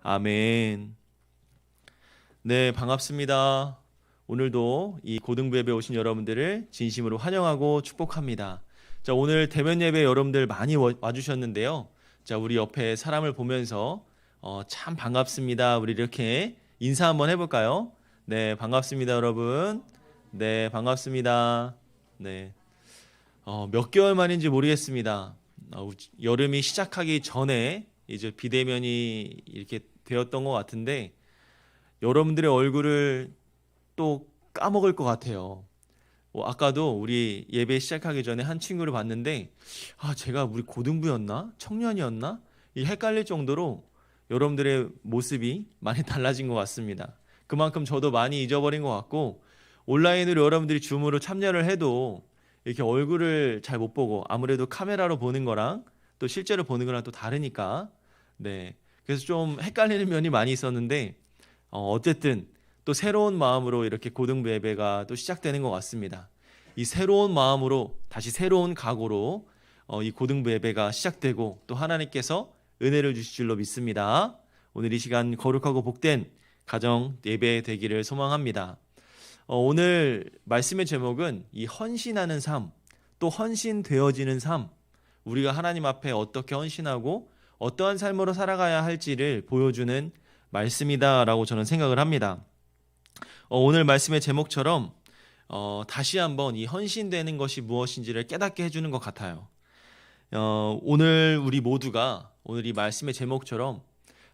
아멘. 네, 반갑습니다. 오늘도 이 고등부 예배 오신 여러분들을 진심으로 환영하고 축복합니다. 자, 오늘 대면 예배 여러분들 많이 와주셨는데요. 자, 우리 옆에 사람을 보면서 참 반갑습니다. 우리 이렇게 인사 한번 해볼까요? 네, 반갑습니다, 여러분. 네, 반갑습니다. 네, 몇 개월 만인지 모르겠습니다. 여름이 시작하기 전에 이제 비대면이 이렇게 되었던 것 같은데 여러분들의 얼굴을 또 까먹을 것 같아요. 아까도 우리 예배 시작하기 전에 한 친구를 봤는데 제가 우리 고등부였나? 청년이었나? 이 헷갈릴 정도로 여러분들의 모습이 많이 달라진 것 같습니다. 그만큼 저도 많이 잊어버린 것 같고 온라인으로 여러분들이 줌으로 참여를 해도 이렇게 얼굴을 잘 못 보고 아무래도 카메라로 보는 거랑 또 실제로 보는 거랑 또 다르니까 네, 그래서 좀 헷갈리는 면이 많이 있었는데 어쨌든 또 새로운 마음으로 이렇게 고등부 예배가 또 시작되는 것 같습니다. 이 새로운 마음으로 다시 새로운 각오로 이 고등부 예배가 시작되고 또 하나님께서 은혜를 주실 줄로 믿습니다. 오늘 이 시간 거룩하고 복된 가정 예배 되기를 소망합니다. 오늘 말씀의 제목은 이 헌신하는 삶, 또 헌신되어지는 삶, 우리가 하나님 앞에 어떻게 헌신하고 어떠한 삶으로 살아가야 할지를 보여주는 말씀이다라고 저는 생각을 합니다. 오늘 말씀의 제목처럼 다시 한번 이 헌신되는 것이 무엇인지를 깨닫게 해주는 것 같아요. 오늘 우리 모두가 오늘 이 말씀의 제목처럼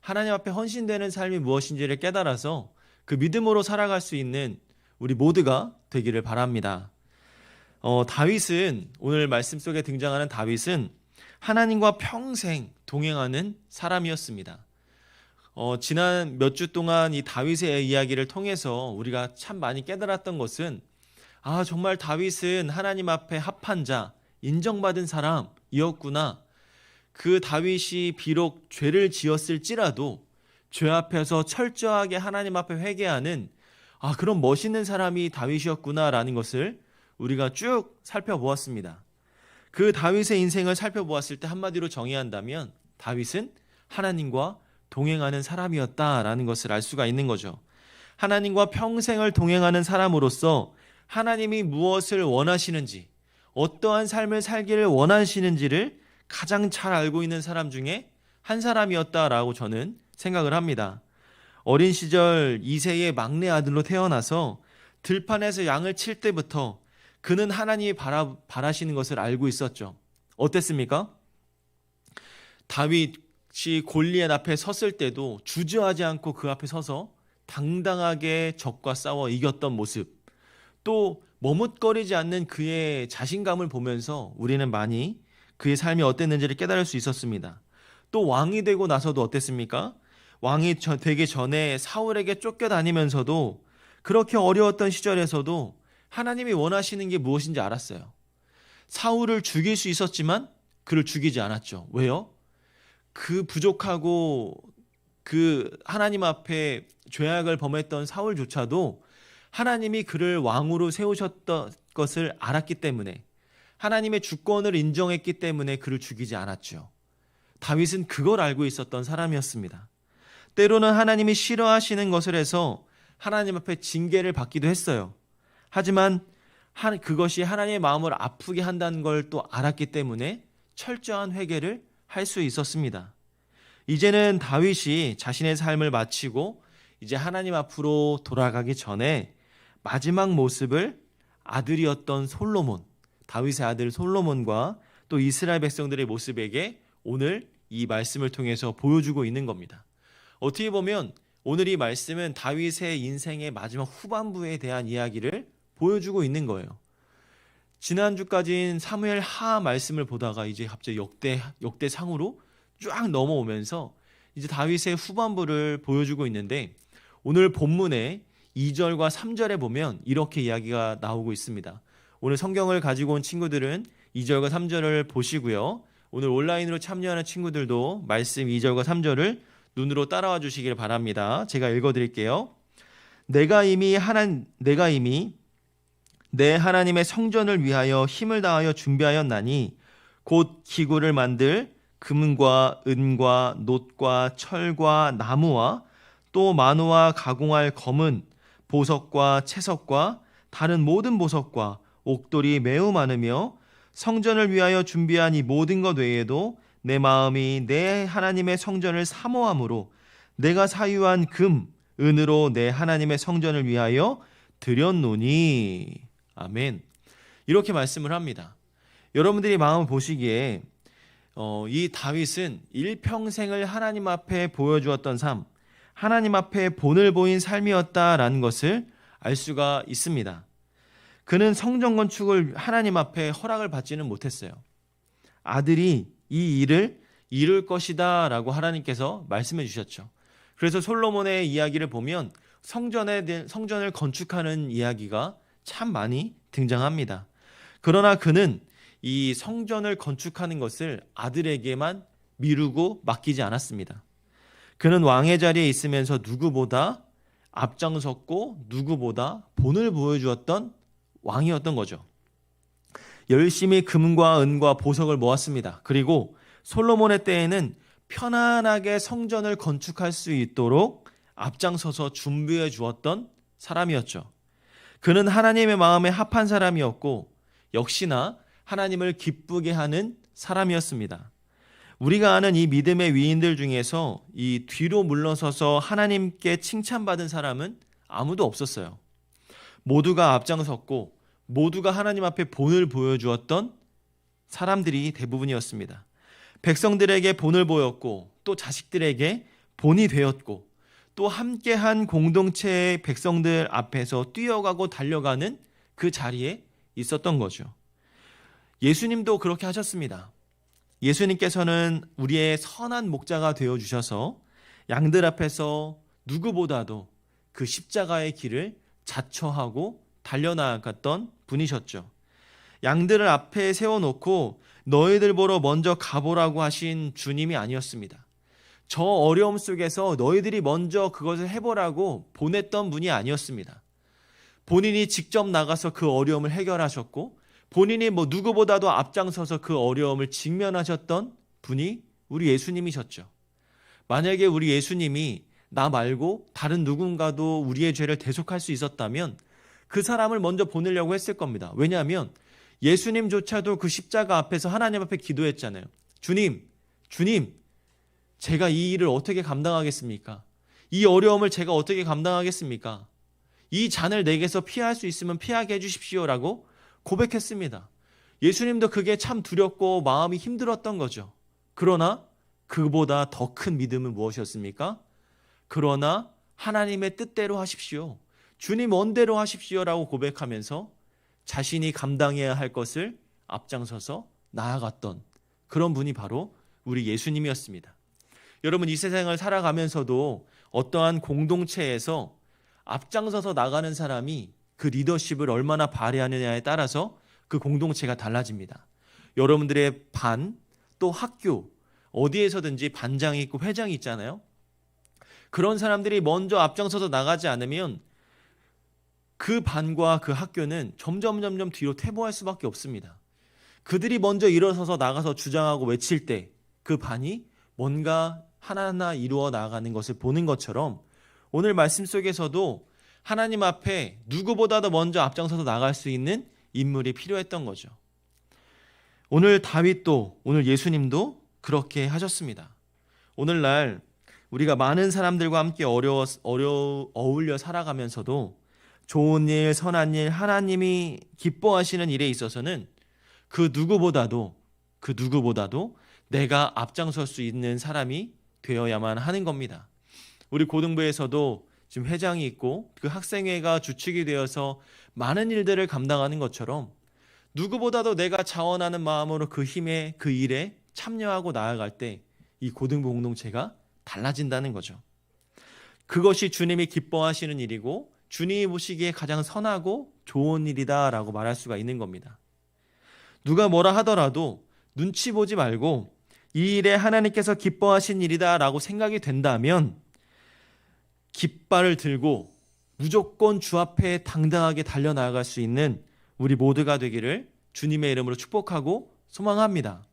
하나님 앞에 헌신되는 삶이 무엇인지를 깨달아서 그 믿음으로 살아갈 수 있는 우리 모두가 되기를 바랍니다. 다윗은 오늘 말씀 속에 등장하는 다윗은 하나님과 평생 동행하는 사람이었습니다. 지난 몇 주 동안 이 다윗의 이야기를 통해서 우리가 참 많이 깨달았던 것은 정말 다윗은 하나님 앞에 합한 자, 인정받은 사람이었구나. 그 다윗이 비록 죄를 지었을지라도 죄 앞에서 철저하게 하나님 앞에 회개하는 그런 멋있는 사람이 다윗이었구나라는 것을 우리가 쭉 살펴보았습니다. 그 다윗의 인생을 살펴보았을 때 한마디로 정의한다면 다윗은 하나님과 동행하는 사람이었다라는 것을 알 수가 있는 거죠. 하나님과 평생을 동행하는 사람으로서 하나님이 무엇을 원하시는지, 어떠한 삶을 살기를 원하시는지를 가장 잘 알고 있는 사람 중에 한 사람이었다라고 저는 생각을 합니다. 어린 시절 이새의 막내 아들로 태어나서 들판에서 양을 칠 때부터 그는 하나님이 바라시는 것을 알고 있었죠. 어땠습니까? 다윗이 골리앗 앞에 섰을 때도 주저하지 않고 그 앞에 서서 당당하게 적과 싸워 이겼던 모습, 또 머뭇거리지 않는 그의 자신감을 보면서 우리는 많이 그의 삶이 어땠는지를 깨달을 수 있었습니다. 또 왕이 되고 나서도 어땠습니까? 왕이 되기 전에 사울에게 쫓겨다니면서도 그렇게 어려웠던 시절에서도 하나님이 원하시는 게 무엇인지 알았어요. 사울을 죽일 수 있었지만 그를 죽이지 않았죠. 왜요? 그 부족하고 그 하나님 앞에 죄악을 범했던 사울조차도 하나님이 그를 왕으로 세우셨던 것을 알았기 때문에 하나님의 주권을 인정했기 때문에 그를 죽이지 않았죠. 다윗은 그걸 알고 있었던 사람이었습니다. 때로는 하나님이 싫어하시는 것을 해서 하나님 앞에 징계를 받기도 했어요. 하지만 그것이 하나님의 마음을 아프게 한다는 걸 또 알았기 때문에 철저한 회개를 할 수 있었습니다. 이제는 다윗이 자신의 삶을 마치고 이제 하나님 앞으로 돌아가기 전에 마지막 모습을 아들이었던 솔로몬, 다윗의 아들 솔로몬과 또 이스라엘 백성들의 모습에게 오늘 이 말씀을 통해서 보여주고 있는 겁니다. 어떻게 보면 오늘 이 말씀은 다윗의 인생의 마지막 후반부에 대한 이야기를 보여주고 있는 거예요. 지난주까지는 사무엘 하 말씀을 보다가 이제 갑자기 역대상으로 쫙 넘어오면서 이제 다윗의 후반부를 보여주고 있는데 오늘 본문의 2절과 3절에 보면 이렇게 이야기가 나오고 있습니다. 오늘 성경을 가지고 온 친구들은 2절과 3절을 보시고요. 오늘 온라인으로 참여하는 친구들도 말씀 2절과 3절을 눈으로 따라와 주시길 바랍니다. 제가 읽어드릴게요. 내가 이미 내 하나님의 성전을 위하여 힘을 다하여 준비하였나니 곧 기구를 만들 금과 은과 놋과 철과 나무와 또 만우와 가공할 검은 보석과 채석과 다른 모든 보석과 옥돌이 매우 많으며 성전을 위하여 준비한 이 모든 것 외에도 내 마음이 내 하나님의 성전을 사모함으로 내가 사유한 금, 은으로 내 하나님의 성전을 위하여 드렸노니. 아멘. 이렇게 말씀을 합니다. 여러분들이 마음을 보시기에 이 다윗은 일평생을 하나님 앞에 보여주었던 삶, 하나님 앞에 본을 보인 삶이었다라는 것을 알 수가 있습니다. 그는 성전 건축을 하나님 앞에 허락을 받지는 못했어요. 아들이 이 일을 이룰 것이다 라고 하나님께서 말씀해 주셨죠. 그래서 솔로몬의 이야기를 보면 성전을 건축하는 이야기가 참 많이 등장합니다. 그러나 그는 이 성전을 건축하는 것을 아들에게만 미루고 맡기지 않았습니다. 그는 왕의 자리에 있으면서 누구보다 앞장섰고 누구보다 본을 보여주었던 왕이었던 거죠. 열심히 금과 은과 보석을 모았습니다. 그리고 솔로몬의 때에는 편안하게 성전을 건축할 수 있도록 앞장서서 준비해 주었던 사람이었죠. 그는 하나님의 마음에 합한 사람이었고 역시나 하나님을 기쁘게 하는 사람이었습니다. 우리가 아는 이 믿음의 위인들 중에서 이 뒤로 물러서서 하나님께 칭찬받은 사람은 아무도 없었어요. 모두가 앞장섰고 모두가 하나님 앞에 본을 보여주었던 사람들이 대부분이었습니다. 백성들에게 본을 보였고 또 자식들에게 본이 되었고 또 함께한 공동체의 백성들 앞에서 뛰어가고 달려가는 그 자리에 있었던 거죠. 예수님도 그렇게 하셨습니다. 예수님께서는 우리의 선한 목자가 되어주셔서 양들 앞에서 누구보다도 그 십자가의 길을 자처하고 달려나갔던 분이셨죠. 양들을 앞에 세워놓고 너희들 보러 먼저 가보라고 하신 주님이 아니었습니다. 저 어려움 속에서 너희들이 먼저 그것을 해보라고 보냈던 분이 아니었습니다. 본인이 직접 나가서 그 어려움을 해결하셨고 본인이 누구보다도 앞장서서 그 어려움을 직면하셨던 분이 우리 예수님이셨죠. 만약에 우리 예수님이 나 말고 다른 누군가도 우리의 죄를 대속할 수 있었다면 그 사람을 먼저 보내려고 했을 겁니다. 왜냐하면 예수님조차도 그 십자가 앞에서 하나님 앞에 기도했잖아요. 주님, 제가 이 일을 어떻게 감당하겠습니까? 이 어려움을 제가 어떻게 감당하겠습니까? 이 잔을 내게서 피할 수 있으면 피하게 해주십시오라고 고백했습니다. 예수님도 그게 참 두렵고 마음이 힘들었던 거죠. 그러나 그보다 더 큰 믿음은 무엇이었습니까? 그러나 하나님의 뜻대로 하십시오. 주님 원대로 하십시오라고 고백하면서 자신이 감당해야 할 것을 앞장서서 나아갔던 그런 분이 바로 우리 예수님이었습니다. 여러분, 이 세상을 살아가면서도 어떠한 공동체에서 앞장서서 나가는 사람이 그 리더십을 얼마나 발휘하느냐에 따라서 그 공동체가 달라집니다. 여러분들의 반, 또 학교, 어디에서든지 반장이 있고 회장이 있잖아요. 그런 사람들이 먼저 앞장서서 나가지 않으면 그 반과 그 학교는 점점 뒤로 퇴보할 수밖에 없습니다. 그들이 먼저 일어서서 나가서 주장하고 외칠 때 그 반이 뭔가 하나하나 이루어 나가는 것을 보는 것처럼 오늘 말씀 속에서도 하나님 앞에 누구보다도 먼저 앞장서서 나갈 수 있는 인물이 필요했던 거죠. 오늘 다윗도, 오늘 예수님도 그렇게 하셨습니다. 오늘날 우리가 많은 사람들과 함께 어울려 살아가면서도 좋은 일, 선한 일, 하나님이 기뻐하시는 일에 있어서는 그 누구보다도 내가 앞장설 수 있는 사람이 되어야만 하는 겁니다. 우리 고등부에서도 지금 회장이 있고 그 학생회가 주축이 되어서 많은 일들을 감당하는 것처럼 누구보다도 내가 자원하는 마음으로 그 힘에 그 일에 참여하고 나아갈 때 이 고등부 공동체가 달라진다는 거죠. 그것이 주님이 기뻐하시는 일이고 주님이 보시기에 가장 선하고 좋은 일이다라고 말할 수가 있는 겁니다. 누가 뭐라 하더라도 눈치 보지 말고 이 일에 하나님께서 기뻐하신 일이다라고 생각이 된다면 깃발을 들고 무조건 주 앞에 당당하게 달려나갈 수 있는 우리 모두가 되기를 주님의 이름으로 축복하고 소망합니다.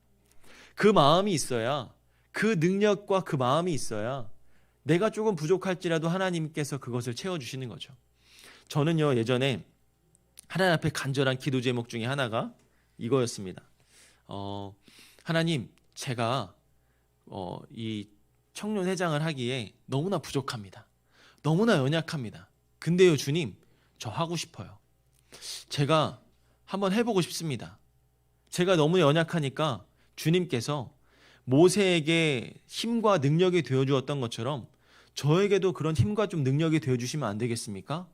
그 마음이 있어야, 그 능력과 그 마음이 있어야 내가 조금 부족할지라도 하나님께서 그것을 채워주시는 거죠. 저는요, 예전에 하나님 앞에 간절한 기도 제목 중에 하나가 이거였습니다. 하나님, 제가 이 청년회장을 하기에 너무나 부족합니다. 너무나 연약합니다. 근데요, 주님, 저 하고 싶어요. 제가 한번 해보고 싶습니다. 제가 너무 연약하니까 주님께서 모세에게 힘과 능력이 되어주었던 것처럼 저에게도 그런 힘과 좀 능력이 되어주시면 안 되겠습니까?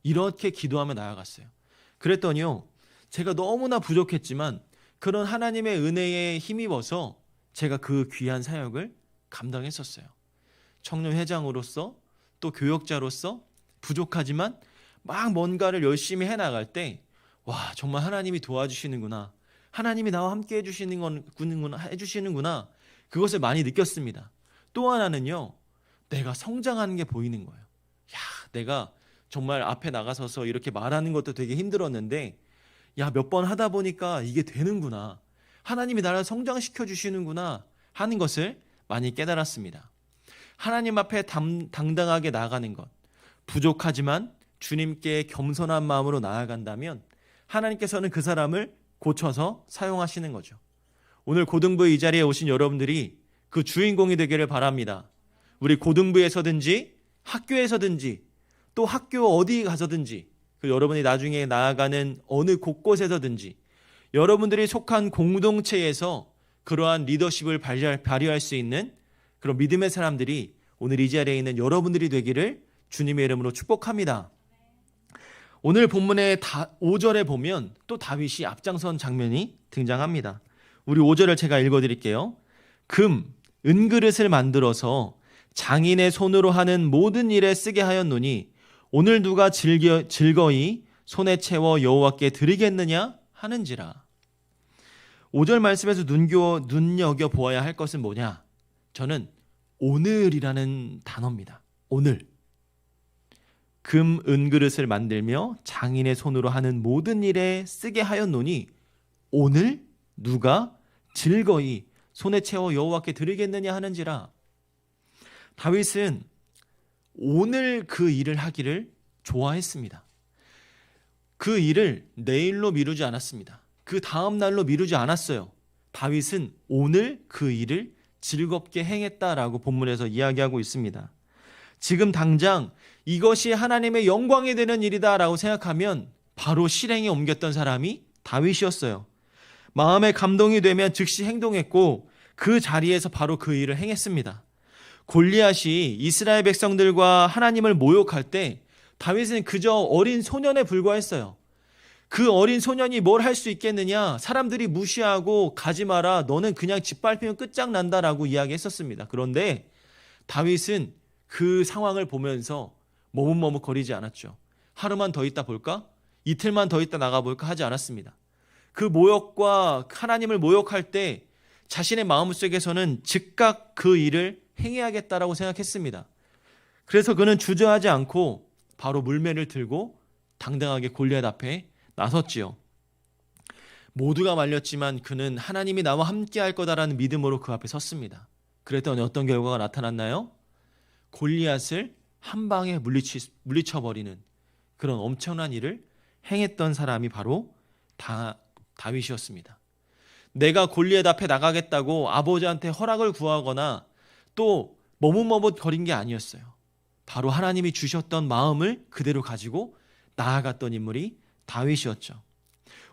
이렇게 기도하며 나아갔어요. 그랬더니요, 제가 너무나 부족했지만 그런 하나님의 은혜에 힘입어서 제가 그 귀한 사역을 감당했었어요. 청년회장으로서 또 교역자로서 부족하지만 막 뭔가를 열심히 해나갈 때, 와, 정말 하나님이 도와주시는구나, 하나님이 나와 함께 해주시는구나, 그것을 많이 느꼈습니다. 또 하나는요, 내가 성장하는 게 보이는 거예요. 야, 내가 정말 앞에 나가서서 이렇게 말하는 것도 되게 힘들었는데, 야, 몇 번 하다 보니까 이게 되는구나, 하나님이 나를 성장시켜 주시는구나 하는 것을 많이 깨달았습니다. 하나님 앞에 당당하게 나아가는 것, 부족하지만 주님께 겸손한 마음으로 나아간다면 하나님께서는 그 사람을 고쳐서 사용하시는 거죠. 오늘 고등부의 이 자리에 오신 여러분들이 그 주인공이 되기를 바랍니다. 우리 고등부에서든지 학교에서든지 또 학교 어디 가서든지, 그 여러분이 나중에 나아가는 어느 곳곳에서든지 여러분들이 속한 공동체에서 그러한 리더십을 발휘할 수 있는 그런 믿음의 사람들이 오늘 이 자리에 있는 여러분들이 되기를 주님의 이름으로 축복합니다. 오늘 본문의 5절에 보면 또 다윗이 앞장선 장면이 등장합니다. 우리 5절을 제가 읽어드릴게요. 금, 은그릇을 만들어서 장인의 손으로 하는 모든 일에 쓰게 하였노니 오늘 누가 즐거이 손에 채워 여호와께 드리겠느냐 하는지라. 5절 말씀에서 눈여겨보아야 할 것은 뭐냐? 저는 오늘이라는 단어입니다. 오늘. 금, 은그릇을 만들며 장인의 손으로 하는 모든 일에 쓰게 하였노니 오늘 누가 즐거이 손에 채워 여호와께 드리겠느냐 하는지라. 다윗은 오늘 그 일을 하기를 좋아했습니다. 그 일을 내일로 미루지 않았습니다. 그 다음 날로 미루지 않았어요. 다윗은 오늘 그 일을 즐겁게 행했다라고 본문에서 이야기하고 있습니다. 지금 당장 이것이 하나님의 영광이 되는 일이다라고 생각하면 바로 실행에 옮겼던 사람이 다윗이었어요. 마음에 감동이 되면 즉시 행동했고 그 자리에서 바로 그 일을 행했습니다. 골리앗이 이스라엘 백성들과 하나님을 모욕할 때 다윗은 그저 어린 소년에 불과했어요. 그 어린 소년이 뭘 할 수 있겠느냐? 사람들이 무시하고 가지 마라, 너는 그냥 짓밟히면 끝장난다라고 이야기했었습니다. 그런데 다윗은 그 상황을 보면서 머뭇머뭇거리지 않았죠. 하루만 더 있다 볼까? 이틀만 더 있다 나가볼까? 하지 않았습니다. 그 모욕과 하나님을 모욕할 때 자신의 마음속에서는 즉각 그 일을 행해야겠다라고 생각했습니다. 그래서 그는 주저하지 않고 바로 물매를 들고 당당하게 골리앗 앞에 나섰지요. 모두가 말렸지만 그는 하나님이 나와 함께 할 거다라는 믿음으로 그 앞에 섰습니다. 그랬더니 어떤 결과가 나타났나요? 골리앗을 한 방에 물리쳐버리는 그런 엄청난 일을 행했던 사람이 바로 다윗이었습니다. 내가 골리앗 앞에 나가겠다고 아버지한테 허락을 구하거나 또 머뭇머뭇거린 게 아니었어요. 바로 하나님이 주셨던 마음을 그대로 가지고 나아갔던 인물이 다윗이었죠.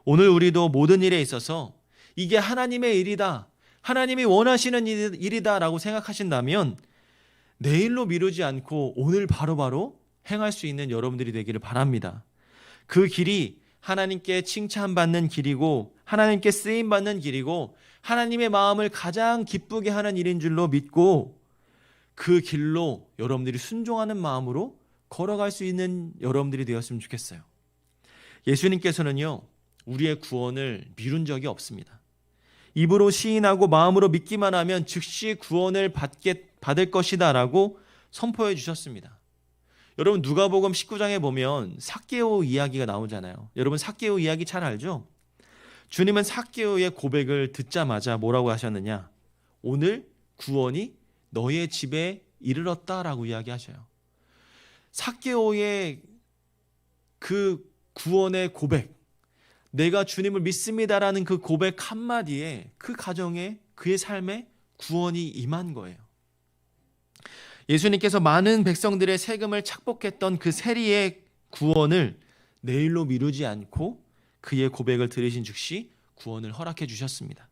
오늘 우리도 모든 일에 있어서 이게 하나님의 일이다, 하나님이 원하시는 일이다라고 생각하신다면 내일로 미루지 않고 오늘 바로바로 행할 수 있는 여러분들이 되기를 바랍니다. 그 길이 하나님께 칭찬받는 길이고 하나님께 쓰임받는 길이고 하나님의 마음을 가장 기쁘게 하는 일인 줄로 믿고 그 길로 여러분들이 순종하는 마음으로 걸어갈 수 있는 여러분들이 되었으면 좋겠어요. 예수님께서는요, 우리의 구원을 미룬 적이 없습니다. 입으로 시인하고 마음으로 믿기만 하면 즉시 구원을 받을 것이다 라고 선포해 주셨습니다. 여러분, 누가복음 19장에 보면 삭개오 이야기가 나오잖아요. 여러분, 삭개오 이야기 잘 알죠? 주님은 삭개오의 고백을 듣자마자 뭐라고 하셨느냐? 오늘 구원이 너의 집에 이르렀다라고 이야기하셔요. 삭개오의 그 구원의 고백, 내가 주님을 믿습니다라는 그 고백 한마디에 그 가정에, 그의 삶에 구원이 임한 거예요. 예수님께서 많은 백성들의 세금을 착복했던 그 세리의 구원을 내일로 미루지 않고 그의 고백을 들으신 즉시 구원을 허락해 주셨습니다.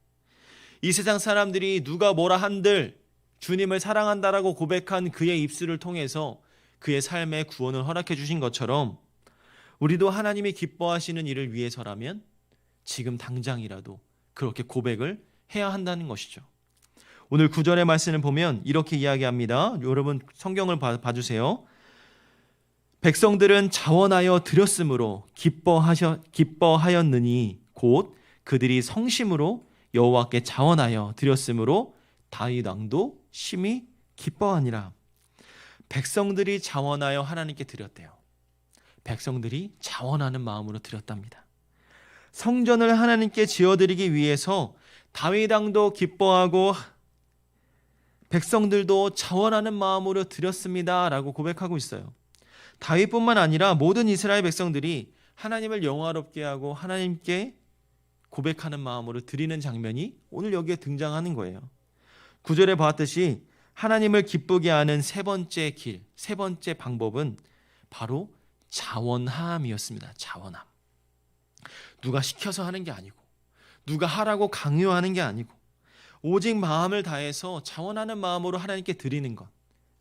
이 세상 사람들이 누가 뭐라 한들 주님을 사랑한다라고 고백한 그의 입술을 통해서 그의 삶에 구원을 허락해 주신 것처럼 우리도 하나님이 기뻐하시는 일을 위해서라면 지금 당장이라도 그렇게 고백을 해야 한다는 것이죠. 오늘 9절의 말씀을 보면 이렇게 이야기합니다. 여러분 성경을 봐주세요. 백성들은 자원하여 드렸으므로 기뻐하였느니 곧 그들이 성심으로 여호와께 자원하여 드렸으므로 다윗 왕도 심히 기뻐하니라. 백성들이 자원하여 하나님께 드렸대요. 백성들이 자원하는 마음으로 드렸답니다. 성전을 하나님께 지어드리기 위해서 다윗 왕도 기뻐하고 백성들도 자원하는 마음으로 드렸습니다 라고 고백하고 있어요. 다윗뿐만 아니라 모든 이스라엘 백성들이 하나님을 영화롭게 하고 하나님께 고백하는 마음으로 드리는 장면이 오늘 여기에 등장하는 거예요. 9절에 보았듯이 하나님을 기쁘게 하는 세 번째 길, 세 번째 방법은 바로 자원함이었습니다. 자원함. 누가 시켜서 하는 게 아니고, 누가 하라고 강요하는 게 아니고, 오직 마음을 다해서 자원하는 마음으로 하나님께 드리는 것,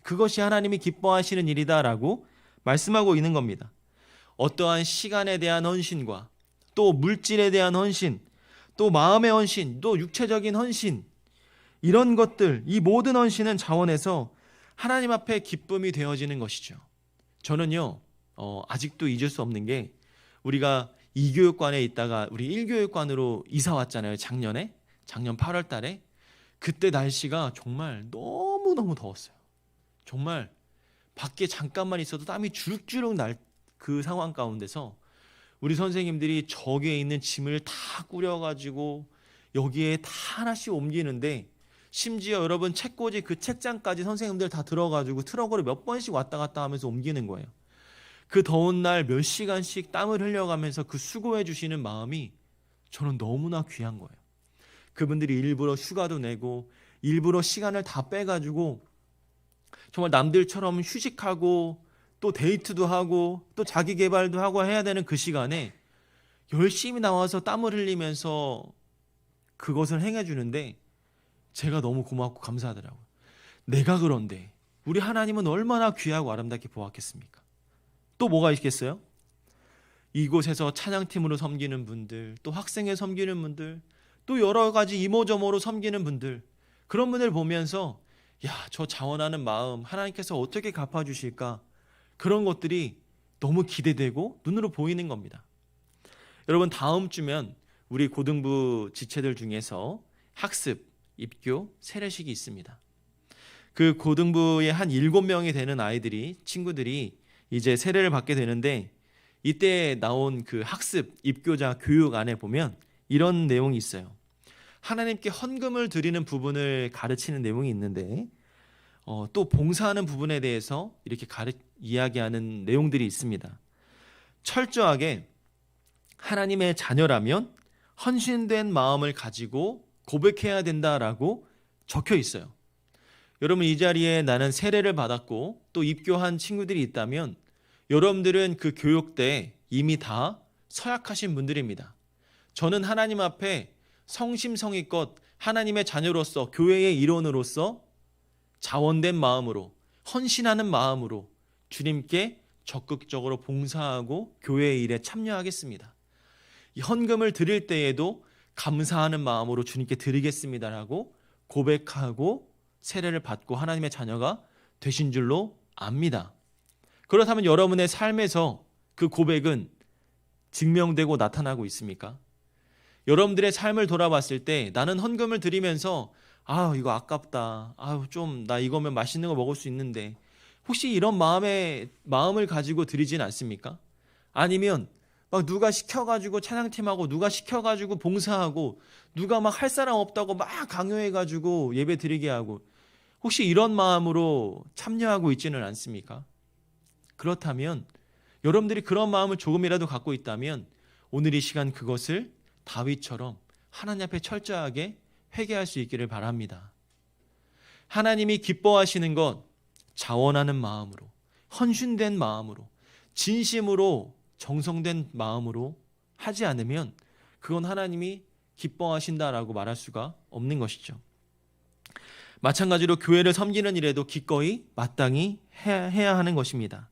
그것이 하나님이 기뻐하시는 일이다라고 말씀하고 있는 겁니다. 어떠한 시간에 대한 헌신과 또 물질에 대한 헌신, 또 마음의 헌신, 또 육체적인 헌신, 이런 것들, 이 모든 헌신은 자원해서 하나님 앞에 기쁨이 되어지는 것이죠. 저는요, 아직도 잊을 수 없는 게 우리가 2교육관에 있다가 우리 1교육관으로 이사 왔잖아요. 작년 8월 달에. 그때 날씨가 정말 너무너무 더웠어요. 정말 밖에 잠깐만 있어도 땀이 주룩주룩 날 그 상황 가운데서 우리 선생님들이 저기에 있는 짐을 다 꾸려가지고 여기에 다 하나씩 옮기는데, 심지어 여러분 책꽂이 그 책장까지 선생님들 다 들어가지고 트럭으로 몇 번씩 왔다 갔다 하면서 옮기는 거예요. 그 더운 날 몇 시간씩 땀을 흘려가면서 그 수고해 주시는 마음이 저는 너무나 귀한 거예요. 그분들이 일부러 휴가도 내고 일부러 시간을 다 빼가지고 정말 남들처럼 휴식하고 또 데이트도 하고 또 자기 개발도 하고 해야 되는 그 시간에 열심히 나와서 땀을 흘리면서 그것을 행해주는데 제가 너무 고맙고 감사하더라고요. 내가 그런데 우리 하나님은 얼마나 귀하고 아름답게 보았겠습니까? 또 뭐가 있겠어요? 이곳에서 찬양팀으로 섬기는 분들, 또 학생회 섬기는 분들, 또 여러 가지 이모저모로 섬기는 분들, 그런 분들 보면서 야, 저 자원하는 마음 하나님께서 어떻게 갚아주실까? 그런 것들이 너무 기대되고 눈으로 보이는 겁니다. 여러분 다음 주면 우리 고등부 지체들 중에서 학습, 입교, 세례식이 있습니다. 그 고등부에 한 7명이 되는 아이들이, 친구들이 이제 세례를 받게 되는데, 이때 나온 그 학습, 입교자 교육 안에 보면 이런 내용이 있어요. 하나님께 헌금을 드리는 부분을 가르치는 내용이 있는데 또 봉사하는 부분에 대해서 이렇게 이야기하는 내용들이 있습니다. 철저하게 하나님의 자녀라면 헌신된 마음을 가지고 고백해야 된다라고 적혀 있어요. 여러분 이 자리에 나는 세례를 받았고 또 입교한 친구들이 있다면 여러분들은 그 교육 때 이미 다 서약하신 분들입니다. 저는 하나님 앞에 성심성의껏 하나님의 자녀로서 교회의 일원으로서 자원된 마음으로 헌신하는 마음으로 주님께 적극적으로 봉사하고 교회의 일에 참여하겠습니다. 이 헌금을 드릴 때에도 감사하는 마음으로 주님께 드리겠습니다라고 고백하고 세례를 받고 하나님의 자녀가 되신 줄로 압니다. 그렇다면 여러분의 삶에서 그 고백은 증명되고 나타나고 있습니까? 여러분들의 삶을 돌아봤을 때 나는 헌금을 드리면서 이거 아깝다. 좀 나 이거면 맛있는 거 먹을 수 있는데, 혹시 이런 마음을 가지고 드리진 않습니까? 아니면 막 누가 시켜가지고 찬양팀하고 누가 시켜가지고 봉사하고 누가 막 할 사람 없다고 막 강요해가지고 예배 드리게 하고 혹시 이런 마음으로 참여하고 있지는 않습니까? 그렇다면 여러분들이 그런 마음을 조금이라도 갖고 있다면 오늘 이 시간 그것을 다윗처럼 하나님 앞에 철저하게 회개할 수 있기를 바랍니다. 하나님이 기뻐하시는 것 자원하는 마음으로, 헌신된 마음으로, 진심으로 정성된 마음으로 하지 않으면 그건 하나님이 기뻐하신다라고 말할 수가 없는 것이죠. 마찬가지로 교회를 섬기는 일에도 기꺼이 마땅히 해야 하는 것입니다.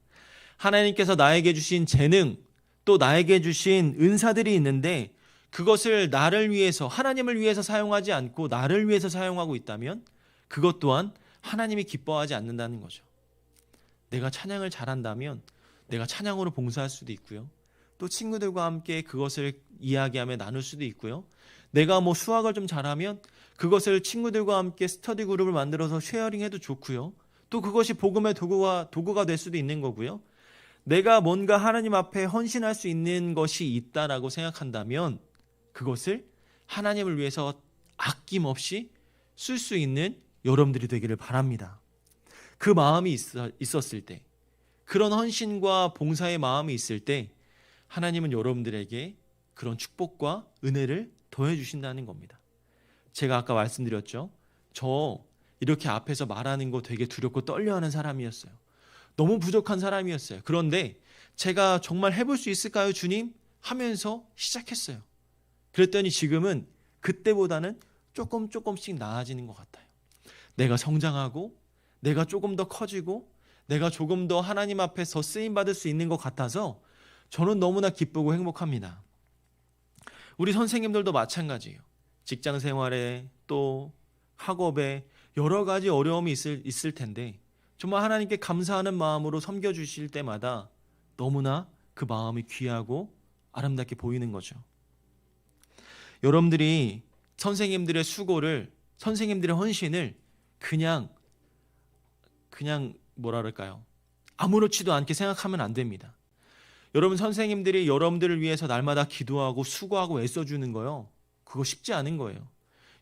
하나님께서 나에게 주신 재능, 또 나에게 주신 은사들이 있는데 그것을 나를 위해서, 하나님을 위해서 사용하지 않고 나를 위해서 사용하고 있다면 그것 또한 하나님이 기뻐하지 않는다는 거죠. 내가 찬양을 잘한다면 내가 찬양으로 봉사할 수도 있고요. 또 친구들과 함께 그것을 이야기하며 나눌 수도 있고요. 내가 뭐 수학을 좀 잘하면 그것을 친구들과 함께 스터디 그룹을 만들어서 쉐어링해도 좋고요. 또 그것이 복음의 도구가 될 수도 있는 거고요. 내가 뭔가 하나님 앞에 헌신할 수 있는 것이 있다라고 생각한다면 그것을 하나님을 위해서 아낌없이 쓸 수 있는 여러분들이 되기를 바랍니다. 그 마음이 있었을 때, 그런 헌신과 봉사의 마음이 있을 때 하나님은 여러분들에게 그런 축복과 은혜를 더해 주신다는 겁니다. 제가 아까 말씀드렸죠. 저 이렇게 앞에서 말하는 거 되게 두렵고 떨려하는 사람이었어요. 너무 부족한 사람이었어요. 그런데 제가 정말 해볼 수 있을까요, 주님? 하면서 시작했어요. 그랬더니 지금은 그때보다는 조금씩 나아지는 것 같아요. 내가 성장하고 내가 조금 더 커지고 내가 조금 더 하나님 앞에서 쓰임받을 수 있는 것 같아서 저는 너무나 기쁘고 행복합니다. 우리 선생님들도 마찬가지예요. 직장 생활에 또 학업에 여러 가지 어려움이 있을 텐데 정말 하나님께 감사하는 마음으로 섬겨주실 때마다 너무나 그 마음이 귀하고 아름답게 보이는 거죠. 여러분들이 선생님들의 수고를, 선생님들의 헌신을 그냥 뭐랄까요? 아무렇지도 않게 생각하면 안 됩니다. 여러분 선생님들이 여러분들을 위해서 날마다 기도하고 수고하고 애써주는 거요. 그거 쉽지 않은 거예요.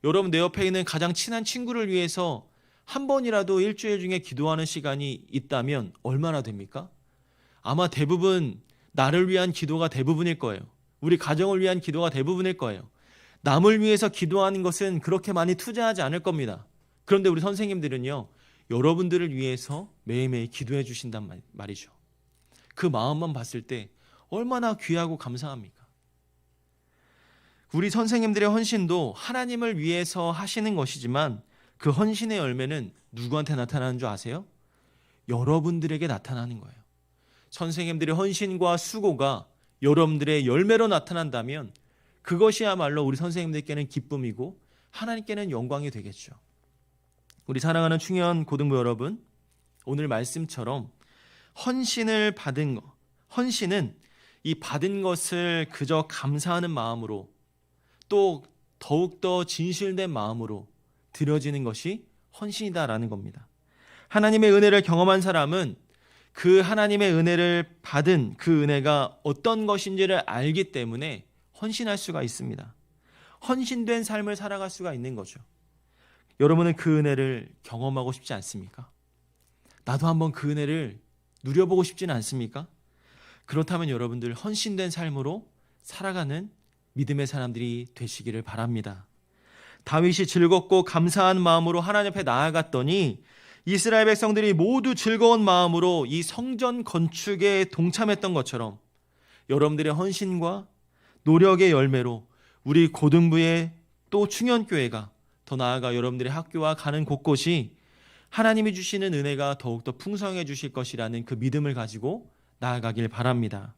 여러분 내 옆에 있는 가장 친한 친구를 위해서 한 번이라도 일주일 중에 기도하는 시간이 있다면 얼마나 됩니까? 아마 대부분 나를 위한 기도가 대부분일 거예요. 우리 가정을 위한 기도가 대부분일 거예요. 남을 위해서 기도하는 것은 그렇게 많이 투자하지 않을 겁니다. 그런데 우리 선생님들은요. 여러분들을 위해서 매일매일 기도해 주신단 말이죠. 그 마음만 봤을 때 얼마나 귀하고 감사합니까? 우리 선생님들의 헌신도 하나님을 위해서 하시는 것이지만 그 헌신의 열매는 누구한테 나타나는 줄 아세요? 여러분들에게 나타나는 거예요. 선생님들의 헌신과 수고가 여러분들의 열매로 나타난다면 그것이야말로 우리 선생님들께는 기쁨이고 하나님께는 영광이 되겠죠. 우리 사랑하는 충현 고등부 여러분, 오늘 말씀처럼 헌신을 받은 것, 헌신은 이 받은 것을 그저 감사하는 마음으로 또 더욱더 진실된 마음으로 드려지는 것이 헌신이다라는 겁니다. 하나님의 은혜를 경험한 사람은 그 하나님의 은혜를 받은 그 은혜가 어떤 것인지를 알기 때문에 헌신할 수가 있습니다. 헌신된 삶을 살아갈 수가 있는 거죠. 여러분은 그 은혜를 경험하고 싶지 않습니까? 나도 한번 그 은혜를 누려보고 싶지는 않습니까? 그렇다면 여러분들 헌신된 삶으로 살아가는 믿음의 사람들이 되시기를 바랍니다. 다윗이 즐겁고 감사한 마음으로 하나님 앞에 나아갔더니 이스라엘 백성들이 모두 즐거운 마음으로 이 성전 건축에 동참했던 것처럼 여러분들의 헌신과 노력의 열매로 우리 고등부의 또 충현교회가 더 나아가 여러분들의 학교와 가는 곳곳이 하나님이 주시는 은혜가 더욱더 풍성해 주실 것이라는 그 믿음을 가지고 나아가길 바랍니다.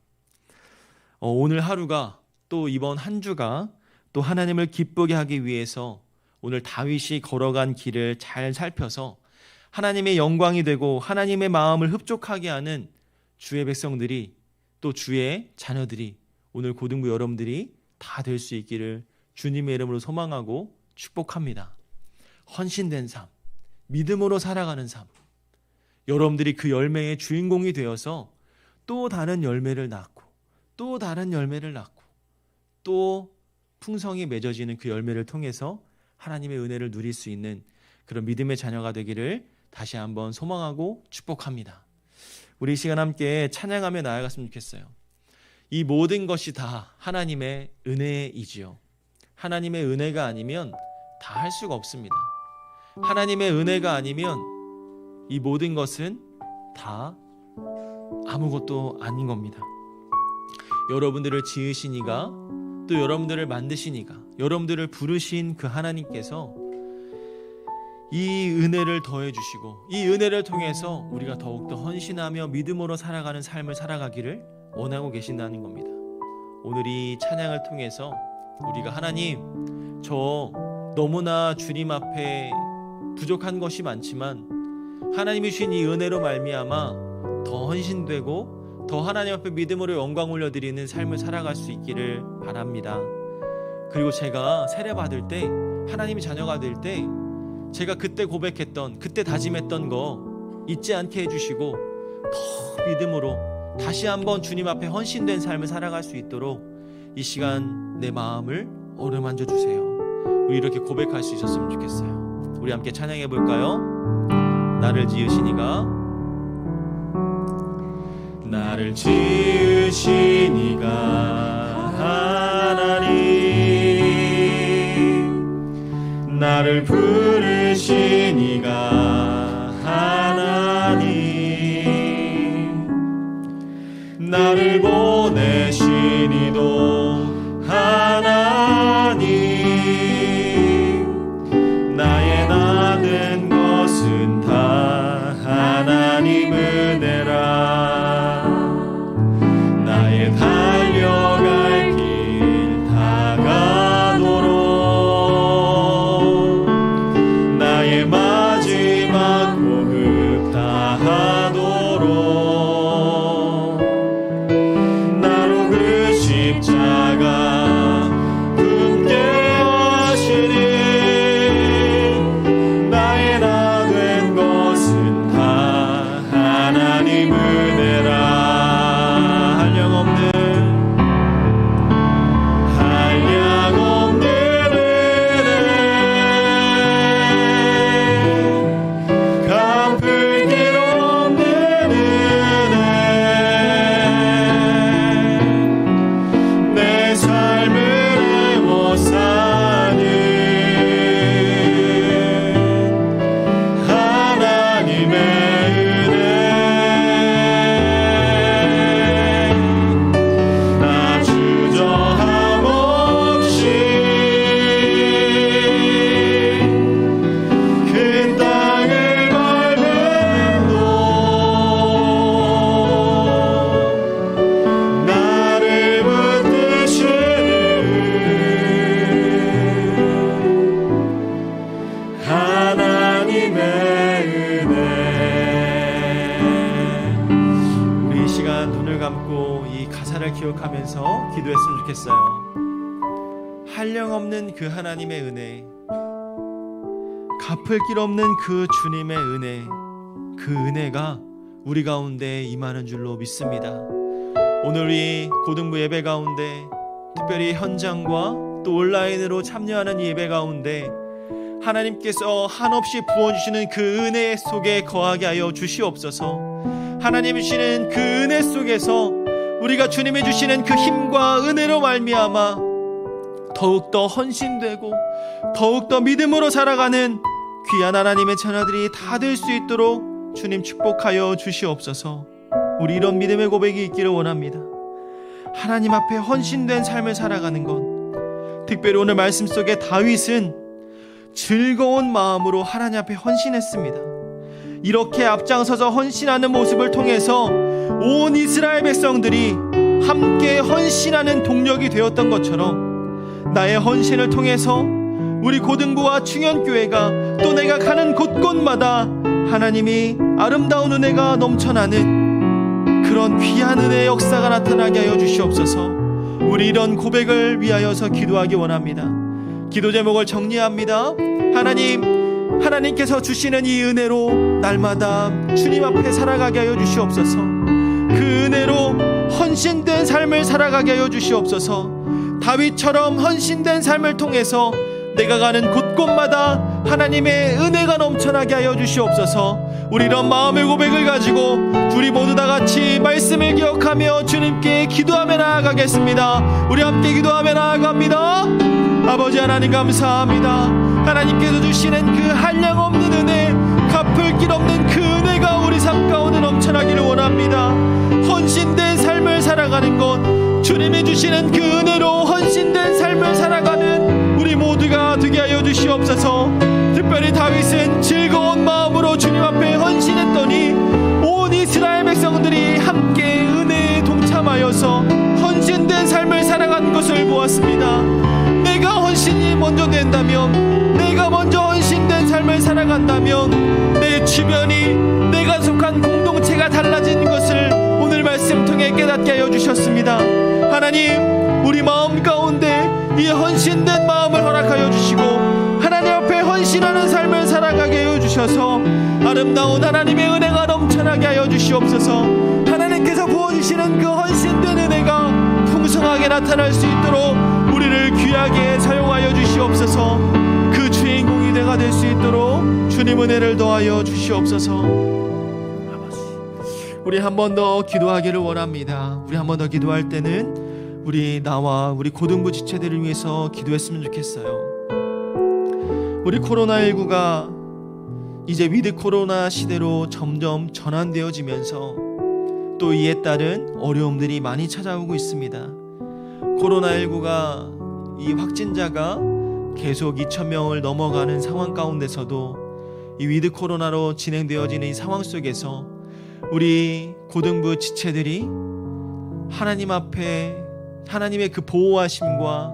오늘 하루가 또 이번 한 주가 또 하나님을 기쁘게 하기 위해서 오늘 다윗이 걸어간 길을 잘 살펴서 하나님의 영광이 되고 하나님의 마음을 흡족하게 하는 주의 백성들이 또 주의 자녀들이 오늘 고등부 여러분들이 다 될 수 있기를 주님의 이름으로 소망하고 축복합니다. 헌신된 삶, 믿음으로 살아가는 삶, 여러분들이 그 열매의 주인공이 되어서 또 다른 열매를 낳고 또 다른 열매를 낳고 또 풍성히 맺어지는 그 열매를 통해서 하나님의 은혜를 누릴 수 있는 그런 믿음의 자녀가 되기를 다시 한번 소망하고 축복합니다. 우리 이 시간 함께 찬양하며 나아갔으면 좋겠어요. 이 모든 것이 다 하나님의 은혜이지요. 하나님의 은혜가 아니면 다 할 수가 없습니다. 하나님의 은혜가 아니면 이 모든 것은 다 아무것도 아닌 겁니다. 여러분들을 지으신 이가, 또 여러분들을 만드신 이가, 여러분들을 부르신 그 하나님께서 이 은혜를 더해 주시고 이 은혜를 통해서 우리가 더욱더 헌신하며 믿음으로 살아가는 삶을 살아가기를 원하고 계신다는 겁니다. 오늘 이 찬양을 통해서 우리가 하나님, 저 너무나 주님 앞에 부족한 것이 많지만 하나님이 주신 이 은혜로 말미암아 더 헌신되고 더 하나님 앞에 믿음으로 영광 올려드리는 삶을 살아갈 수 있기를 바랍니다. 그리고 제가 세례받을 때, 하나님의 자녀가 될 때 제가 그때 고백했던, 그때 다짐했던 거 잊지 않게 해주시고 더 믿음으로 다시 한번 주님 앞에 헌신된 삶을 살아갈 수 있도록 이 시간 내 마음을 어루만져 주세요. 우리 이렇게 고백할 수 있었으면 좋겠어요. 우리 함께 찬양해 볼까요? 나를 지으신 이가, 나를 지으신 이가 하나님, 나를 부르신 이가 하나님, 나를 보내신 이도 하나님, 나의 나는 것은 다 하나님 은혜라. 나의 달려갈 길 다가도록, 나의 마지막 호흡 다하도록, 나로 그 십자가 품게 하시니, 나의 나 된 것은 다 하나님 은혜라. 한량없는 은혜, 갚을 길 없는 은혜, 내 삶을 애워싸는 하나님의 은혜. 나 주저함 없이 그 땅을 밟음도 나를 붙드시는 하나님의 은혜. 우리 이 시간 눈을 감고 이 가사를 기억하면서 기도했으면 좋겠어요. 한량없는 그 하나님의 은혜, 갚을 길 없는 그 주님의 은혜, 그 은혜가 우리 가운데 임하는 줄로 믿습니다. 오늘 이 고등부 예배 가운데, 특별히 현장과 또 온라인으로 참여하는 이 예배 가운데 하나님께서 한없이 부어주시는 그 은혜 속에 거하게 하여 주시옵소서. 하나님이 주시는 그 은혜 속에서 우리가 주님이 주시는 그 힘과 은혜로 말미암아 더욱더 헌신되고 더욱더 믿음으로 살아가는 귀한 하나님의 자녀들이 다 될 수 있도록 주님 축복하여 주시옵소서. 우리 이런 믿음의 고백이 있기를 원합니다. 하나님 앞에 헌신된 삶을 살아가는 것, 특별히 오늘 말씀 속에 다윗은 즐거운 마음으로 하나님 앞에 헌신했습니다. 이렇게 앞장서서 헌신하는 모습을 통해서 온 이스라엘 백성들이 함께 헌신하는 동력이 되었던 것처럼, 나의 헌신을 통해서 우리 고등부와 충현교회가 또 내가 가는 곳곳마다 하나님이 아름다운 은혜가 넘쳐나는 그런 귀한 은혜의 역사가 나타나게 하여 주시옵소서. 우리 이런 고백을 위하여서 기도하기 원합니다. 기도 제목을 정리합니다. 하나님께서 주시는 이 은혜로 날마다 주님 앞에 살아가게 하여 주시옵소서. 그 은혜로 헌신된 삶을 살아가게 하여 주시옵소서. 다윗처럼 헌신된 삶을 통해서 내가 가는 곳곳마다 하나님의 은혜가 넘쳐나게 하여 주시옵소서. 우리 이런 마음의 고백을 가지고 우리 모두 다 같이 말씀을 기억하며 주님께 기도하며 나아가겠습니다. 우리 함께 기도하며 나아갑니다. 아버지 하나님 감사합니다. 하나님께서 주시는 그 한량없는 은혜, 갚을 길 없는 그 은혜가 우리 삶 가운데 넘쳐나기를 원합니다. 헌신된 삶을 살아가는 것, 주님이 주시는 그 은혜로 헌신된 삶을 살아가는 우리 모두가 되게 하여 주시옵소서. 특별히 다윗은 즐거운 마음으로 주님 앞에 헌신했더니 온 이스라엘 백성들이 함께 은혜에 동참하여서 헌신된 삶을 살아가는 것을 보았습니다. 내가 헌신이 먼저 된다면, 내가 먼저 헌신된 삶을 살아간다면 내 주변이, 내가 속한 공동체가 달라진 것을 오늘 말씀 통해 깨닫게 하여 주셨습니다. 하나님, 우리 마음 가운데 이 헌신된 마음을 허락하여 주시고 하나님 앞에 헌신하는 삶을 살아가게 하여 주셔서 아름다운 하나님의 은혜가 넘쳐나게 하여 주시옵소서. 하나님께서 부어주시는 그 헌신된 은혜가 풍성하게 나타날 수 있도록 우리를 귀하게 사용하여 주시옵소서. 그 주인공이 내가 될 수 있도록 주님 은혜를 더하여 주시옵소서. 우리 한 번 더 기도하기를 원합니다. 우리 한 번 더 기도할 때는 우리 나와 우리 고등부 지체들을 위해서 기도했으면 좋겠어요. 우리 코로나19가 이제 위드 코로나 시대로 점점 전환되어지면서 또 이에 따른 어려움들이 많이 찾아오고 있습니다. 코로나19가 이 확진자가 계속 2,000명을 넘어가는 상황 가운데서도 이 위드 코로나로 진행되어지는 이 상황 속에서 우리 고등부 지체들이 하나님 앞에 하나님의 그 보호하심과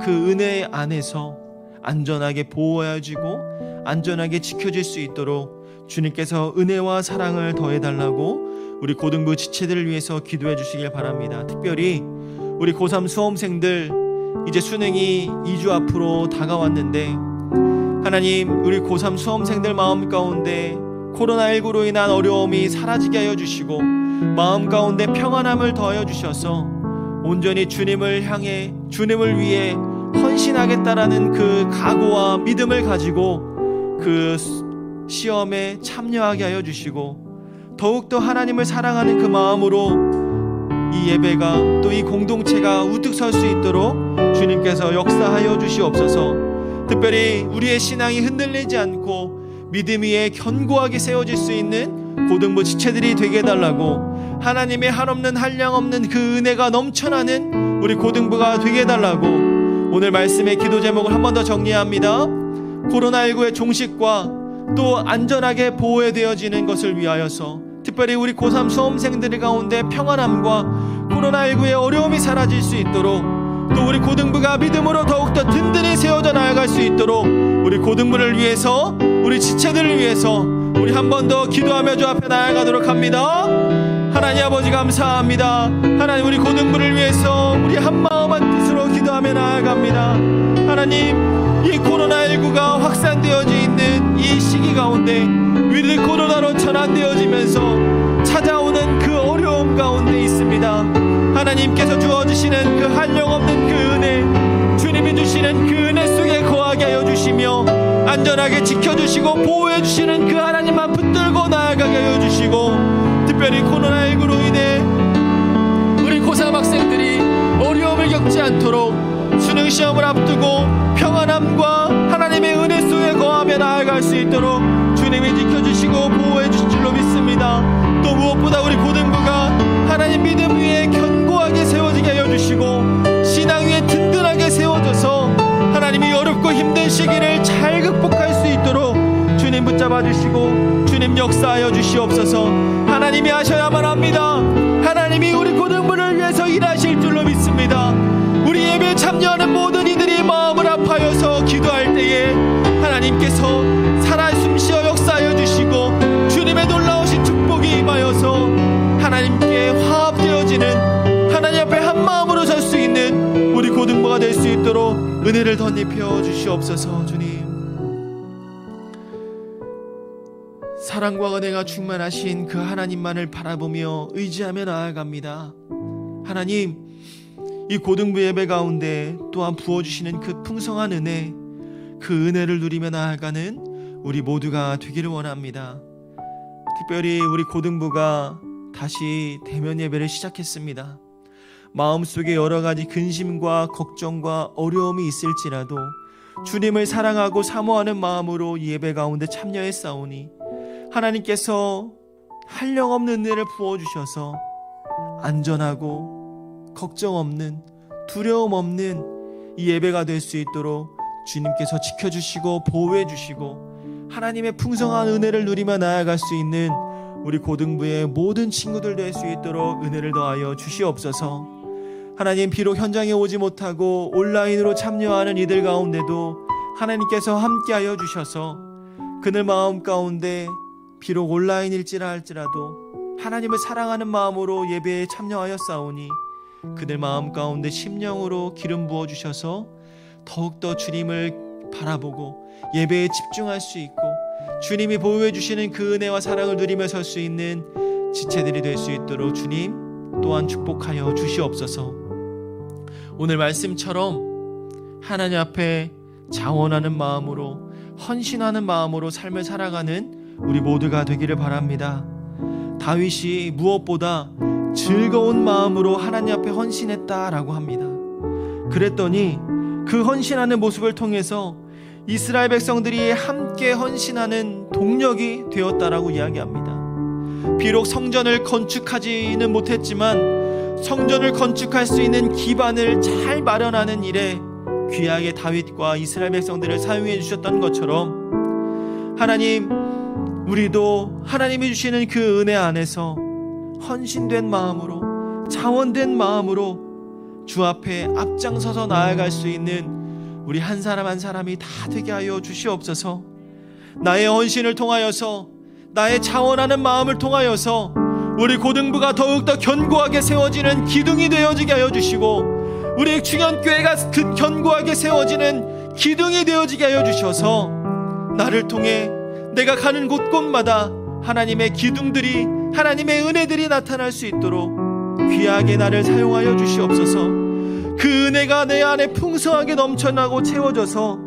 그 은혜 안에서 안전하게 보호해주고 안전하게 지켜질 수 있도록 주님께서 은혜와 사랑을 더해달라고 우리 고등부 지체들을 위해서 기도해 주시길 바랍니다. 특별히 우리 고3 수험생들 이제 수능이 2주 앞으로 다가왔는데 하나님, 우리 고3 수험생들 마음 가운데 코로나19로 인한 어려움이 사라지게 하여 주시고 마음 가운데 평안함을 더하여 주셔서 온전히 주님을 향해 주님을 위해 헌신하겠다라는 그 각오와 믿음을 가지고 그 시험에 참여하게 하여 주시고 더욱더 하나님을 사랑하는 그 마음으로 이 예배가 또 이 공동체가 우뚝 설 수 있도록 주님께서 역사하여 주시옵소서. 특별히 우리의 신앙이 흔들리지 않고 믿음 위에 견고하게 세워질 수 있는 고등부 지체들이 되게 해달라고, 하나님의 한없는 한량없는 그 은혜가 넘쳐나는 우리 고등부가 되게 해달라고 오늘 말씀의 기도 제목을 한 번 더 정리합니다. 코로나19의 종식과 또 안전하게 보호되어지는 것을 위하여서 특별히 우리 고3 수험생들 가운데 평안함과 코로나19의 어려움이 사라질 수 있도록 또 우리 고등부가 믿음으로 더욱더 든든히 세워져 나아갈 수 있도록 우리 고등부를 위해서 우리 지체들을 위해서 우리 한 번 더 기도하며 주 앞에 나아가도록 합니다. 하나님 아버지 감사합니다. 하나님, 우리 고등부를 위해서 우리 한마음 한뜻으로 기도하며 나아갑니다. 하나님, 이 코로나19가 확산되어져 있는 이 시기 가운데 위드 코로나로 전환되어지면서 찾아오는 그 어려움 가운데 있습니다. 하나님께서 주어주시는 그 한량없는 그 은혜, 주님이 주시는 그 은혜 속에 거하게 하여 주시며 안전하게 지켜주시고 보호해주시는 그 하나님만 붙들고 나아가게 하여 주시고, 특별히 코로나19로 인해 우리 고3 학생들이 어려움을 겪지 않도록 수능 시험을 앞두고 평안함과 하나님의 은혜 속에 거하며 나아갈 수 있도록 주님이 지켜주시고 보호해 주실 줄로 믿습니다. 또 무엇보다 우리 고등부가 하나님 믿음 위에 견고하게 세워지게 하여 주시고 신앙 위에 든든하게 세워져서 하나님이 어렵고 힘든 시기를 잘 극복할 수 있도록 주님 붙잡아 주시고 주님 역사하여 주시옵소서. 하나님이 하셔야만 합니다. 하나님이 우리 고등부를 위해서 일하실 줄로 믿습니다. 우리 예배에 참여하는 모든 이들이 마음을 아파여서 기도할 때에 하나님께서 살아 숨쉬어 역사하여 주시고 주님의 놀라우신 축복이 임하여서 하나님께 화합되어지는 하나님 앞에 한 마음으로 설 수 있는 우리 고등부가 될 수 있도록 은혜를 덧입혀 주시옵소서. 주님, 사랑과 은혜가 충만하신 그 하나님만을 바라보며 의지하며 나아갑니다. 하나님, 이 고등부 예배 가운데 또한 부어주시는 그 풍성한 은혜, 그 은혜를 누리며 나아가는 우리 모두가 되기를 원합니다. 특별히 우리 고등부가 다시 대면 예배를 시작했습니다. 마음속에 여러 가지 근심과 걱정과 어려움이 있을지라도 주님을 사랑하고 사모하는 마음으로 이 예배 가운데 참여했사오니 하나님께서 한량없는 은혜를 부어주셔서 안전하고 걱정 없는, 두려움 없는 이 예배가 될 수 있도록 주님께서 지켜주시고 보호해 주시고 하나님의 풍성한 은혜를 누리며 나아갈 수 있는 우리 고등부의 모든 친구들 될 수 있도록 은혜를 더하여 주시옵소서. 하나님, 비록 현장에 오지 못하고 온라인으로 참여하는 이들 가운데도 하나님께서 함께하여 주셔서 그들 마음 가운데 비록 온라인일지라 할지라도 하나님을 사랑하는 마음으로 예배에 참여하였사오니 그들 마음 가운데 심령으로 기름 부어주셔서 더욱더 주님을 바라보고 예배에 집중할 수 있고 주님이 보호해 주시는 그 은혜와 사랑을 누리며 설 수 있는 지체들이 될 수 있도록 주님 또한 축복하여 주시옵소서. 오늘 말씀처럼 하나님 앞에 자원하는 마음으로, 헌신하는 마음으로 삶을 살아가는 우리 모두가 되기를 바랍니다. 다윗이 무엇보다 즐거운 마음으로 하나님 앞에 헌신했다라고 합니다. 그랬더니 그 헌신하는 모습을 통해서 이스라엘 백성들이 함께 헌신하는 동력이 되었다라고 이야기합니다. 비록 성전을 건축하지는 못했지만 성전을 건축할 수 있는 기반을 잘 마련하는 일에 귀하게 다윗과 이스라엘 백성들을 사용해 주셨던 것처럼 하나님, 우리도 하나님이 주시는 그 은혜 안에서 헌신된 마음으로, 자원된 마음으로 주 앞에 앞장서서 나아갈 수 있는 우리 한 사람 한 사람이 다 되게 하여 주시옵소서. 나의 헌신을 통하여서, 나의 자원하는 마음을 통하여서 우리 고등부가 더욱더 견고하게 세워지는 기둥이 되어지게 하여 주시고 우리 충현교회가 그 견고하게 세워지는 기둥이 되어지게 하여 주셔서 나를 통해 내가 가는 곳곳마다 하나님의 기둥들이, 하나님의 은혜들이 나타날 수 있도록 귀하게 나를 사용하여 주시옵소서. 그 은혜가 내 안에 풍성하게 넘쳐나고 채워져서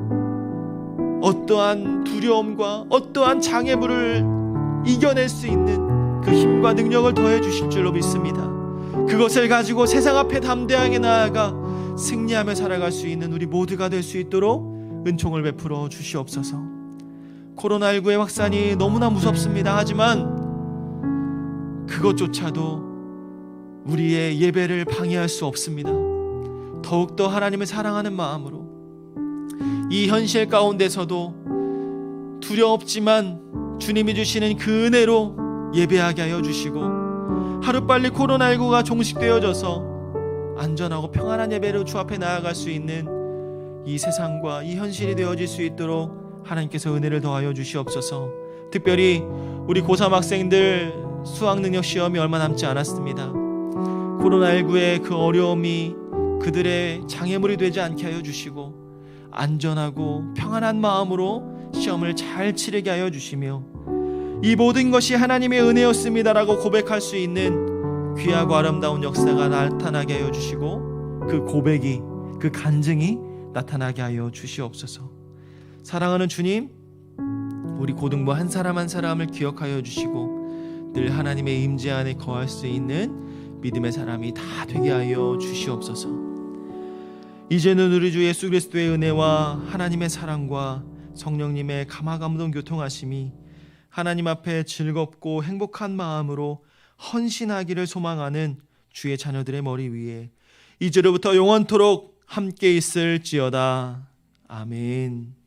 어떠한 두려움과 어떠한 장애물을 이겨낼 수 있는 그 힘과 능력을 더해 주실 줄로 믿습니다. 그것을 가지고 세상 앞에 담대하게 나아가 승리하며 살아갈 수 있는 우리 모두가 될 수 있도록 은총을 베풀어 주시옵소서. 코로나19의 확산이 너무나 무섭습니다. 하지만 그것조차도 우리의 예배를 방해할 수 없습니다. 더욱더 하나님을 사랑하는 마음으로 이 현실 가운데서도 두렵지만 주님이 주시는 그 은혜로 예배하게 하여 주시고 하루빨리 코로나19가 종식되어져서 안전하고 평안한 예배로 주 앞에 나아갈 수 있는 이 세상과 이 현실이 되어질 수 있도록 하나님께서 은혜를 더하여 주시옵소서. 특별히 우리 고3 학생들 수학능력 시험이 얼마 남지 않았습니다. 코로나19의 그 어려움이 그들의 장애물이 되지 않게 하여 주시고 안전하고 평안한 마음으로 시험을 잘 치르게 하여 주시며 이 모든 것이 하나님의 은혜였습니다라고 고백할 수 있는 귀하고 아름다운 역사가 나타나게 하여 주시고 그 고백이, 그 간증이 나타나게 하여 주시옵소서. 사랑하는 주님, 우리 고등부 한 사람 한 사람을 기억하여 주시고 늘 하나님의 임재 안에 거할 수 있는 믿음의 사람이 다 되게 하여 주시옵소서. 이제는 우리 주 예수 그리스도의 은혜와 하나님의 사랑과 성령님의 감화감동 교통하심이 하나님 앞에 즐겁고 행복한 마음으로 헌신하기를 소망하는 주의 자녀들의 머리 위에 이제로부터 영원토록 함께 있을지어다. 아멘.